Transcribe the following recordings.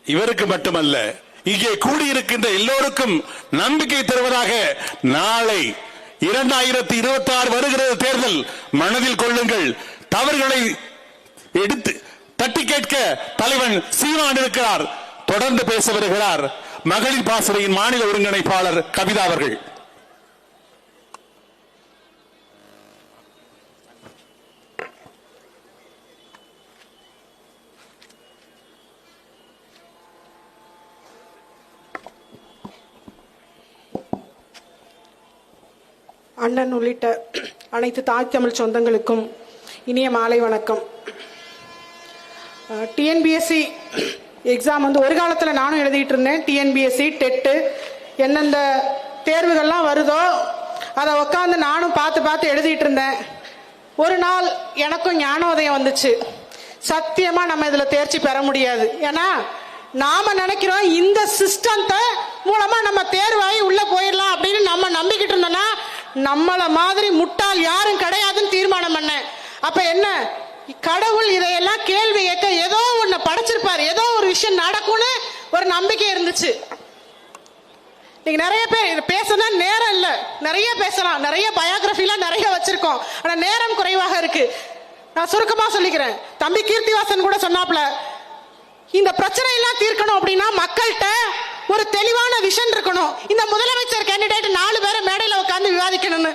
இவருக்கு மட்டுமல்ல, இங்கே கூடியிருக்கின்ற எல்லோருக்கும் நம்பிக்கை தருவதாக நாளை 2026 வருகிறது தேர்தல். மனதில் கொள்ளுங்கள். தவறுகளை எடுத்து தட்டி கேட்க தலைவன் சீமான் இருக்கிறார். தொடர்ந்து பேச வருகிறார் மகளிர் பாசறையின் மாநில ஒருங்கிணைப்பாளர் கவிதா அவர்கள். அண்ணன் உள்ளிட்ட அனைத்து தாய் தமிழ் சொந்தங்களுக்கும் இனிய மாலை வணக்கம். டிஎன்பிஎஸ்சி எக்ஸாம் ஒரு காலத்தில் நானும் எழுதிட்டு இருந்தேன். டிஎன்பிஎஸ்சி டெட்டு எந்தெந்த தேர்வுகள்லாம் வருதோ அதை உட்காந்து நானும் பார்த்து எழுதிட்டு இருந்தேன். ஒரு நாள் எனக்கும் ஞானோதயம் வந்துச்சு. சத்தியமா நம்ம இதில் தேர்ச்சி பெற முடியாது. ஏன்னா நாம நினைக்கிறோம் இந்த சிஸ்டத்தை மூலமா நம்ம தேர்வாகி உள்ள போயிடலாம் அப்படின்னு நம்ம நம்பிக்கிட்டு இருந்தோம்னா நம்மள மாதிரி முட்டாள் யாரும் கிடையாதுன்னு தீர்மானம் பண்ணேன். அப்ப என்ன, கடவுள் இதையெல்லாம் கேள்வி கேட்க ஏதோ ஒண்ணு படைச்சிருப்பாரு, ஏதோ ஒரு விஷயம் நடக்கும்னு ஒரு நம்பிக்கை இருந்துச்சு. நீங்க நிறைய பேர் பேசணும், நேரம் இல்ல, நிறைய பேசலாம், நிறைய பயோகிராஃபிலாம் நிறைய வச்சிருக்கோம், ஆனா நேரம் குறைவாக இருக்கு. நான் சுருக்கமா சொல்லிக்கிறேன். தம்பி கீர்த்திவாசன் கூட சொன்னாப்ல, இந்த பிரச்சனை எல்லாம் தீர்க்கணும் அப்படின்னா மக்கள்கிட்ட ஒரு தெளிவான விஷன் இருக்கணும். இந்த முதலமைச்சர் கேண்டிடேட் 4 பேரை மேடையில உட்கார்ந்து விவாதிக்கணும்னு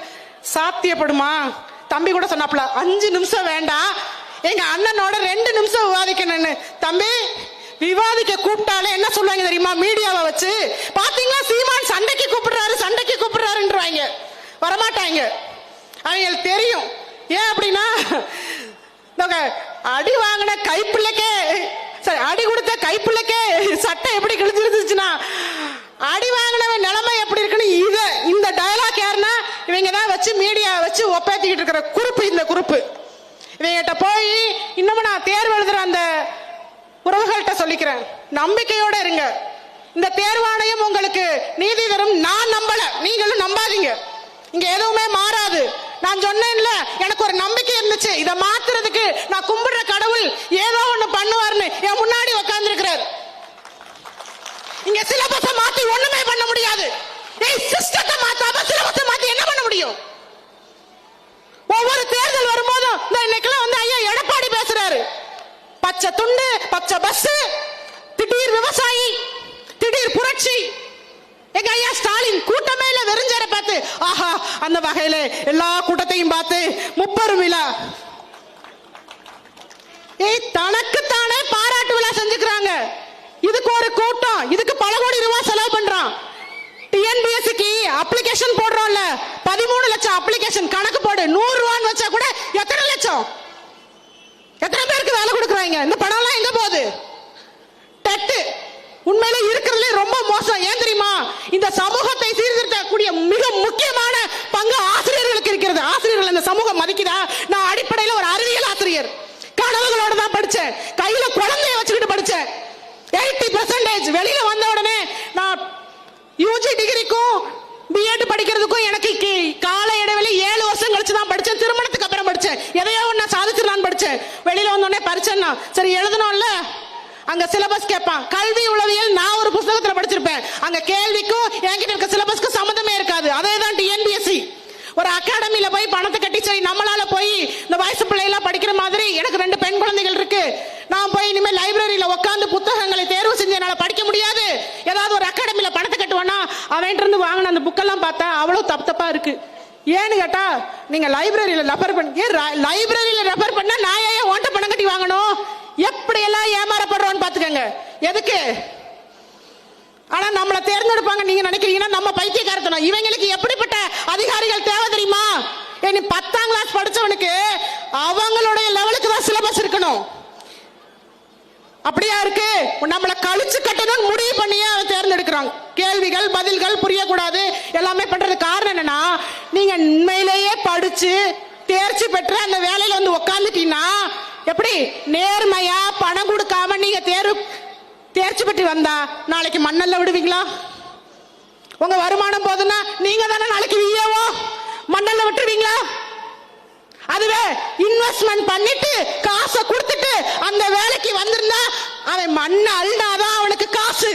சாத்தியப்படுமா? தம்பி கூட சொன்னாப்ல 5 நிமிஷம் வேண்டாம், எங்க அண்ணனோட 2 நிமிஷம் விவாதிக்கணும்னு. தம்பி விவாதிக்க கூப்பிட்டாலே என்ன சொல்லுவாங்க தெரியுமா? மீடியாவை வச்சு பாத்தீங்களா சீமான் சண்டைக்கு கூப்பிடுறாருன்றவாங்க. வரமாட்டாங்க, அவங்களுக்கு தெரியும். ஏன் அப்படின்னா அடி வாங்கின கைப்பிள்ளைக்கே, சரி அடி கொடுத்த கைப்பிள்ளைக்கே சட்டை எப்படி கிழிச்சிருந்துச்சுன்னா அடி வாங்கினவன் நிலைமை எப்படி இருக்குன்னு இந்த டயலாக் யாருன்னா இவங்க தான் வச்சு மீடியா வச்சு ஒப்பேத்திக்கிட்டு இருக்கிற குறுப்பு. இந்த குறுப்பு இவங்கிட்ட போய் இன்னமும் நான் தேர்வு எழுதுற அந்த உறவுகள்கிட்ட சொல்லிக்கிறேன், நம்பிக்கையோட இருங்க. இந்த தேர்வாணையம் உங்களுக்கு நீதி தரும். நான் நம்பல, நீங்களும் நம்பாதீங்க. இங்க எதுவுமே மாறாது. நான் சொன்னேன்ல, எனக்கு ஒரு நம்பிக்கை இருந்துச்சு. இதை மாத்துறதுக்கு நான் கும்பிடுற கடவுள் ஏதோ ஒண்ணு பண்ணுவார்னு என் முன்னாடி உட்கார்ந்து இருக்கிறார். இங்க சிலபஸ மாத்தி ஒண்ணுமே பண்ண முடியாது. சிஸ்டத்தை மாத்தாம சிலபஸ மாத்தி என்ன பண்ண முடியும்? ஒவ்வொரு தேர்தல் வரும்போதும் இன்னைக்கெல்லாம் ஐயா எடப்பாடி பேசுறாரு, பச்சை துண்டு, பச்சை பஸ், திடீர் விவசாயி, திடீர் புரட்சி. எங்க ஐயா ஸ்டாலின் கூட்டமே இல்ல, வெறுஞ்சேர பார்த்து ஆஹா அந்த வகையில எல்லா கூட்டத்தையும் பார்த்து முப்பெரும் விழா. தனக்குத்தானே பாராட்டு விழா செஞ்சுக்கிறாங்க. இதுக்கு ஒரு கூட்டம், இதுக்கு பல கோடி ரூபாய் செலவு பண்றான். டிஎன்பிஎஸ்சிக்கு அப்ளிகேஷன் போடுறோம்ல, 13 லட்சம் அப்ளிகேஷன். கணக்கு போடு, 100 ரூபான்னு வச்சா கூட எத்தனை லட்சம், எத்தனை பேருக்கு வேலை கொடுக்குறாங்க? இந்த பணம் எல்லாம் எங்க போகுது? டெட்டு உண்மையில இருக்கிறதுல ரொம்ப மோசம். ஏன் தெரியுமா? இந்த சமூகத்தை சீர்திருத்தக்கூடிய மிக முக்கியமான பங்கு ஆசிரியர்களுக்கு இருக்கிறது. ஆசிரியர்கள் இந்த சமூகம் மதிக்குதா? நான் அடிப்படையில் ஒரு அறிவியல் ஆசிரியர், கனவுகளோட தான் படிச்சேன், கையில குழந்தைய வச்சுக்கிட்டு படிச்சேன். 80% வெளியில வந்த உடனே நான் யூஜி டிகிரிக்கும் பிஎட் படிக்கிறதுக்கும் எனக்கு கால இடைவெளி 7 வருஷம் கழிச்சு தான் படிச்சேன். திருமணத்துக்கு அப்புறம் படிச்சேன். எதையோ ஒண்ணு சாதிச்சிடலான்னு படிச்சேன். வெளியில வந்த உடனே பரிச்சைன்னா சரி எழுதணும்ல, அங்க சிலபஸ் கேட்பான். கல்வி உளவியல் நான் ஒரு புத்தகத்துல படிச்சிருப்பேன். அங்க கேள்விக்கும் என்கிட்ட இருக்க சிலபஸ்க்கும் சம்மந்தமே இருக்காது. அதேதான் டிஎன்பிஎஸ்சி. ஒரு அகாடமியில போய் பணத்தை கட்டி சரி நம்மளால போய் இந்த வயசு பிள்ளைலாம் படிக்கிற மாதிரி, எனக்கு 2 பெண் குழந்தைகள் இருக்கு, நான் போய் இனிமேல் லைப்ரரியில உட்காந்து புத்தகங்களை தேர்வு செஞ்சு என்னால படிக்க முடியாது. ஏதாவது ஒரு அகாடமியில பணத்தை கட்டுவானா, அவன்கிட்ட இருந்து வாங்கின அந்த புக்கெல்லாம் பார்த்தா அவ்வளவு தப்பா இருக்கு. ஏன்னு கேட்டா, நீங்க லைப்ரரியில ரெஃபர் பண்ணி, லைப்ரரியில ரெஃபர் பண்ணா நான் ஏன் ஓட்ட பணம் கட்டி வாங்கணும்? எப்படி எல்லாம் ஏமாறப்படுறோம்னு பாத்துக்கங்க. எதுக்கு? ஆனா நம்மளை தேர்ந்தெடுப்பாங்க நீங்க நினைக்கிறீங்கன்னா நம்ம பைத்தியக்காரத்தனம். இவங்களுக்கு எப்படிப்பட்ட அதிகாரிகள் தேவை தெரியுமா? 10ஆம் கிளாஸ் படிச்சவனுக்கு அவங்களுடைய லெவலுக்கு தான் சிலபஸ் இருக்கணும். அப்படியா இருக்கு? நம்மளை கழிச்சு கட்டணும் முடிவு பண்ணியே அவன் தேர்ந்தெடுக்கிறாங்க. கேள்விகள் பதில்கள் புரியக்கூடாது, எல்லாமே பண்றது காரணம் என்னன்னா, நீங்க உண்மையிலேயே படிச்சு தேர்ச்சி பெற்று அந்த வேலையில வந்து உட்காந்துட்டீங்கன்னா, எப்படி நேர்மையா பணம் கொடுக்காம நீங்க தேர்ச்சி பெற்று வந்தா நாளைக்கு மண்ணல்ல விடுவீங்களா? உங்க வருமானம் போதுன்னா நீங்க தானே நாளைக்கு விஏஓ, மண்ணல்ல விட்டுருவீங்களா? அதுவே இன்வெஸ்ட்மெண்ட் பண்ணிட்டு காசை கொடுத்துட்டு அந்த வேலைக்கு வந்திருந்தா மண்ணை அள்ளாதான் அவனுக்கு காசு.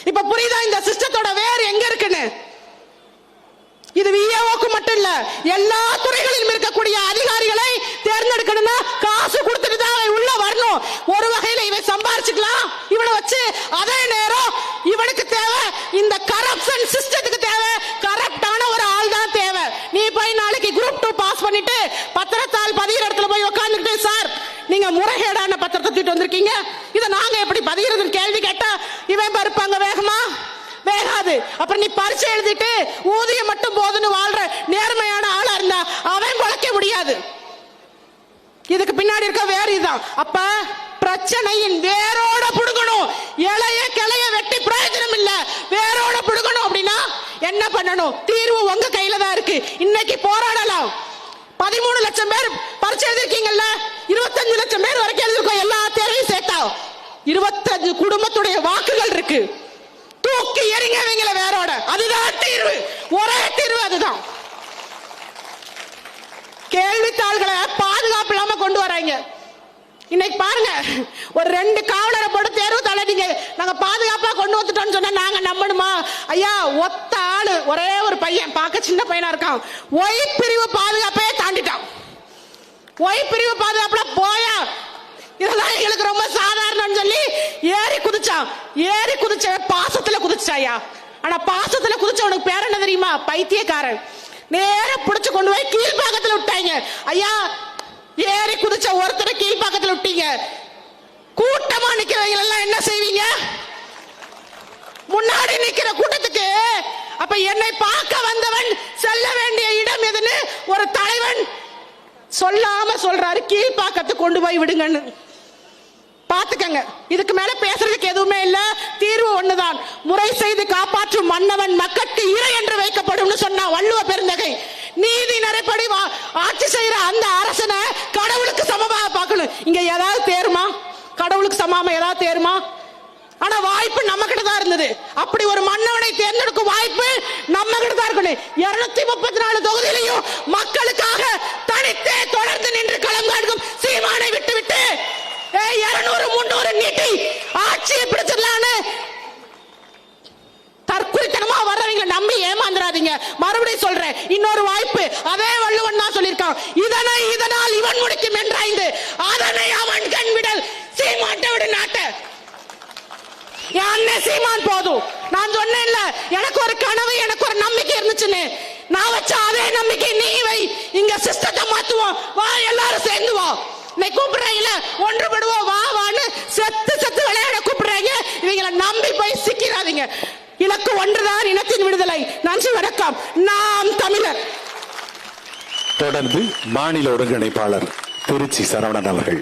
இப்ப புரியுதா இந்த சிஸ்டத்தோட வேர் எங்க இருக்குன்னு? இது விஏஓக்கு மட்டும் இல்ல, எல்லா துறைகளிலும் இருக்கக்கூடிய அதிகாரிகளை தேர்ந்தெடுக்கணும்னா காசு கொடுத்துட்டு தான் அவன் உள்ள வரணும். ஒரு வகையில இவன் சம்பாரிச்சுக்கலாம் இவனை வச்சு. அதே நேரம் இவனுக்கு தேவை இந்த கரப்ஷன் சிஸ்டத்துக்கு தேவை கரப்டான ஒரு ஆள் தான் தேவை. நீ போய் நாளைக்கு குரூப் 2 பாஸ் பண்ணிட்டு பத்திரத்தால் பதிகிற இடத்துல போய் உட்கார்ந்துட்டு, சார் நீங்க முறைகேடான பத்திரத்தை தூக்கிட்டு வந்திருக்கீங்க, இதை நாங்க எப்படி பதிகிறதுன்னு கேள்வி கேட்டா இவன் பருப்பாங்க வேகமா? வேகாது. அப்புறம் நீ பரிசை எழுதிட்டு ஊதியம் மட்டும் போதுன்னு வாழ்ற நேர்மையான ஆளா இருந்தா அவன் பொழைக்க முடியாது. இதுக்கு பின்னாடி இருக்க வேற இதுதான். அப்ப பிரச்சனையின் வேரோட புடுங்கணும். இலைய கிளைய வெட்டி பிரயோஜனம் இல்ல, வேரோட புடுங்கணும். அப்படின்னா என்ன பண்ணணும்? தீர்வு உங்க கையில தான் இருக்கு. இன்னைக்கு போராடலாம். 13 லட்சம் பேர் பரிசை எழுதிருக்கீங்கல்ல, 25 லட்சம் பேர் வரைக்கும் எழுதிருக்கோம். எல்லா தேர்வையும் சேர்த்தா 25 குடும்பத்துடைய வாக்குகள் இருக்கு. தூக்கி எறிங்க இவங்கள வேரோட. அதுதான் தீர்வு, ஒரே தீர்வு அதுதான். கேள்வித்தாள்களை பாதுகாப்பு இல்லாம கொண்டு வராங்க. இன்னைக்கு பாருங்க, ஒரு 2 காவலரை போட்டு தேர்வு தாள நீங்க நாங்க பாதுகாப்பா கொண்டு வந்துட்டோம்னு சொன்னா நாங்க நம்பணுமா? ஐயா, ஒத்த ஆளு, ஒரே ஒரு பையன், பார்க்க சின்ன பையனா இருக்கான், ஒய் பிரிவு பாதுகாப்பே தாண்டிட்டான். ஒய் பிரிவு பாதுகாப்புல போயா இதெல்லாம் எங்களுக்கு ரொம்ப சாதாரணம் சொல்லி ஏறி குதிச்சான். ஏறி குதிச்ச பாசத்துல குதிச்சாயா. ஆனா பாசத்துல குதிச்சவனுக்கு பேர் என்ன தெரியுமா? பைத்தியக்காரன். நேர புடிச்சு கொண்டு போய் கீழ்பாக்கத்துல விட்டாங்க. ஐயா, ஏறி குதிச்ச ஒருத்தரை கீழ்பாக்கத்துல விட்டீங்க, கூட்டமா நிக்கிறவங்க எல்லாம் என்ன செய்வீங்க? முன்னாடி நிக்கிற கூட்டத்துக்கு அப்ப என்னை பார்க்க வந்தவன் செல்ல வேண்டிய இடம் எதுன்னு ஒரு தலைவன் சொல்லாம சொல்றாரு, கீழ்பாக்கத்துக்கு கொண்டு போய் விடுங்கன்னு. பாத்துக்கங்க, இதுக்கு மேல பேசுறதுக்கு எதுவுமே இல்ல. தீர்வு ஒண்ணுதான். முறை செய்து காப்பாற்றும் மன்னவன் மக்களுக்கு இறை என்று வைக்கப்படும் சொன்னா வள்ளுவ பெருந்தகை. நீதி நடைப்படி ஆட்சி செய்யற அந்த அரசனை கடவுளுக்கு சமமாக பார்க்கணும். இங்க ஏதாவது தேருமா? கடவுளுக்கு சமமா ஏதாவது தேருமா? ஆனா வாய்ப்பு நம்ம கிட்ட தான் இருந்தது. அப்படி ஒரு மன்னவனை தேர்ந்தெடுக்கும் வாய்ப்பு நம்ம கிட்ட தான் இருக்கணும். 234 தொகுதியிலையும் மக்களுக்காக தனித்தே தொடர்ந்து நின்று களம் காண்கும் சீமானை விட்டுவிட்டு 200 300 நீட்டி ஆட்சியை பிடிச்சிடலான்னு தற்குறித்தனமா வர்றவங்க நம்பி ஏமாந்துடாதீங்க. மறுபடியும் சொல்றேன், இன்னொரு வாய்ப்பு. அதே வள்ளுவன் தான் சொல்லியிருக்கான், இதனால் இவன் முடிக்கும் என்றாய்ந்து அதனை அவன் கண் விடல் சீமாட்ட விடு நாட்ட. என் அண்ணன் சீமான் போதும். நான் சொன்னேன்ல, எனக்கு ஒரு கனவு, எனக்கு ஒரு நம்பிக்கை இருந்துச்சுன்னு. நான் வச்ச அதே நம்பிக்கை நீ வை. இங்க சிஸ்டத்தை மாத்துவோம், வா எல்லாரும் சேர்ந்து வா. நீ கூப்பிடுறீங்கள, ஒன்றுபடுவோம், வா வான்னு செத்து செத்து விளையாட கூப்பிடுறீங்க. இவங்களை நம்பி போய் சிக்கிறாதீங்க. இலக்கு ஒன்றுதான், இனத்தின் விடுதலை. நன்றி, வணக்கம். நாம் தமிழர். தொடர்ந்து மாநில ஒருங்கிணைப்பாளர் திருச்சி சரவணன் அவர்கள்.